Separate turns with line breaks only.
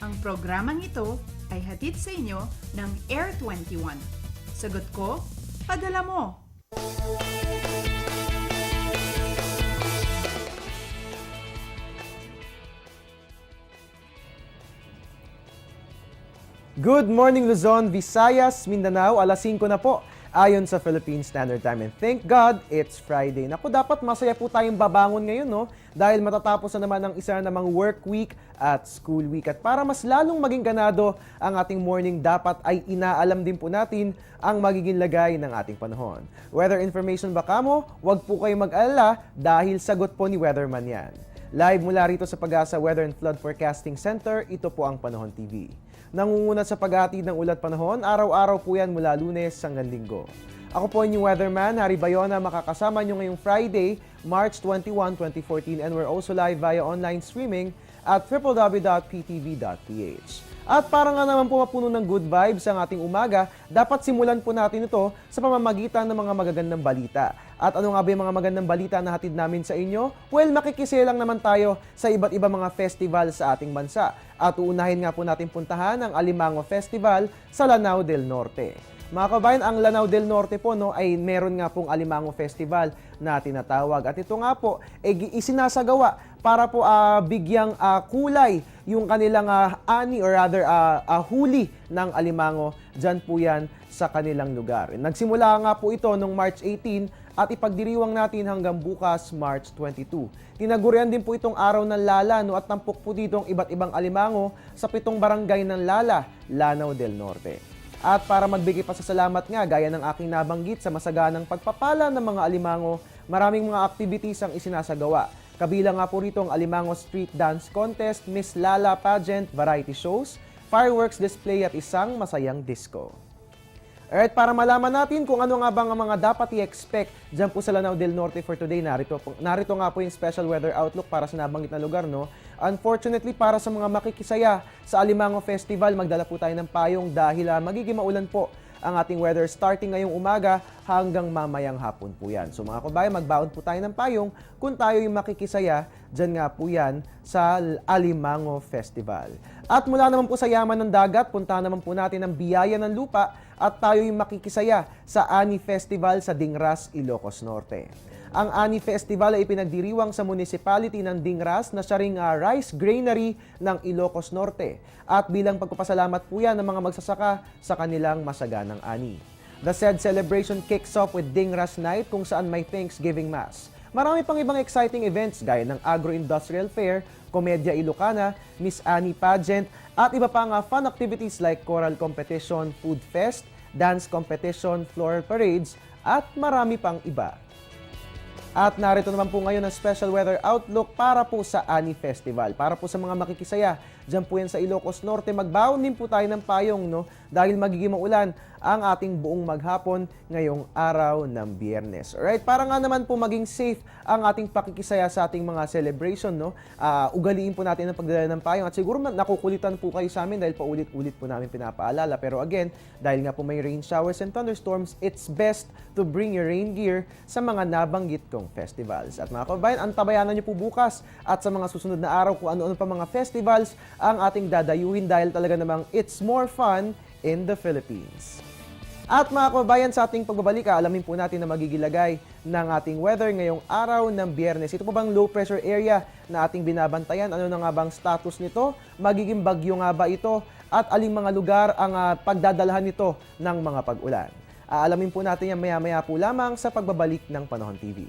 Ang programang ito ay hatid sa inyo ng Air 21. Sagot ko, padala mo!
Good morning Luzon, Visayas, Mindanao, alas 5 na po ayon sa Philippine Standard Time. And thank God, it's Friday. Naku, dapat masaya po tayong babangon ngayon, no? Dahil matatapos na naman ang isa namang work week at school week. At para mas lalong maging ganado ang ating morning, dapat ay inaalam din po natin ang magiging lagay ng ating panahon. Weather information ba kamo? Huwag po kayong mag-alala dahil sagot po ni Weatherman yan. Live mula rito sa Pag-asa Weather and Flood Forecasting Center, ito po ang Panahon TV. Nangungunat sa paghatid ng ulat panahon, araw-araw po yan mula Lunes hanggang Linggo. Ako po inyong weatherman, Harry Bayona, makakasama nyo ngayong Friday, March 21, 2014, and we're also live via online streaming at www.ptv.ph. At para nga naman po mapuno ng good vibes ang ating umaga, dapat simulan po natin ito sa pamamagitan ng mga magagandang balita. At ano nga ba yung mga magandang balita na hatid namin sa inyo? Well, makikisilang naman tayo sa iba't ibang mga festival sa ating bansa. At uunahin nga po natin puntahan ang Alimango Festival sa Lanao del Norte. Mga kabayan, ang Lanao del Norte po ay meron nga pong Alimango Festival na tinatawag. At ito nga po, isinasagawa para po bigyang kulay yung kanilang ani or rather huli ng alimango. Diyan po yan sa kanilang lugar. Nagsimula nga po ito noong March 18 at ipagdiriwang natin hanggang bukas March 22. Tinagurian din po itong araw ng Lala at tampok po dito ang iba't ibang alimango sa 7 barangay ng Lala, Lanao del Norte. At para magbigay pasasalamat nga, gaya ng aking nabanggit sa masaganang pagpapala ng mga alimango, maraming mga activities ang isinasagawa. Kabilang nga po rito ang Alimango Street Dance Contest, Miss Lala Pageant, variety shows, fireworks display at isang masayang disco. Alright, para malaman natin kung ano nga bang ang mga dapat i-expect dyan po sa Lanao del Norte for today, narito nga po yung special weather outlook para sa nabanggit na lugar, no? Unfortunately, para sa mga makikisaya sa Alimango Festival, magdala po tayo ng payong dahil magiging maulan po ang ating weather starting ngayong umaga hanggang mamayang hapon po yan. So mga kabayan, magbaon po tayo ng payong kung tayo yung makikisaya, dyan nga po yan sa Alimango Festival. At mula naman po sa yaman ng dagat, punta naman po natin ang biyaya ng lupa at tayo yung makikisaya sa Ani Festival sa Dingras, Ilocos Norte. Ang Ani Festival ay ipinagdiriwang sa municipality ng Dingras na siya ring rice granary ng Ilocos Norte. At bilang pagpapasalamat po yan ng mga magsasaka sa kanilang masaganang ani. The said celebration kicks off with Dingras Night kung saan may Thanksgiving Mass. Marami pang ibang exciting events gaya ng Agro-Industrial Fair, Komedya Ilocana, Miss Ani Pageant, at iba pang fun activities like choral competition, food fest, dance competition, floral parades, at marami pang iba. At narito naman po ngayon ang special weather outlook para po sa Ani Festival. Para po sa mga makikisaya, dyan po yan sa Ilocos Norte, magbaon din po tayo ng payong, no? Dahil magiging maulan ang ating buong maghapon ngayong araw ng Biyernes. Alright, para nga naman po maging safe ang ating pakikisaya sa ating mga celebration, no? Ugaliin po natin ang pagdala ng payong at siguro nakukulitan po kayo sa amin dahil paulit-ulit po namin pinapaalala. Pero again, dahil nga po may rain showers and thunderstorms, it's best to bring your rain gear sa mga nabanggit kong festivals. At mga kabayan, antabayanan niyo po bukas at sa mga susunod na araw kung ano-ano pa mga festivals ang ating dadayuhin dahil talaga namang it's more fun in the Philippines. At mga kabayan, sa ating pagbabalik, alamin po natin na magigilagay ng ating weather ngayong araw ng Biyernes. Ito po bang low pressure area na ating binabantayan? Ano na nga bang status nito? Magiging bagyo nga ba ito? At aling mga lugar ang pagdadalahan nito ng mga pag-ulan? Alamin po natin yan maya-maya po lamang sa pagbabalik ng Panahon TV.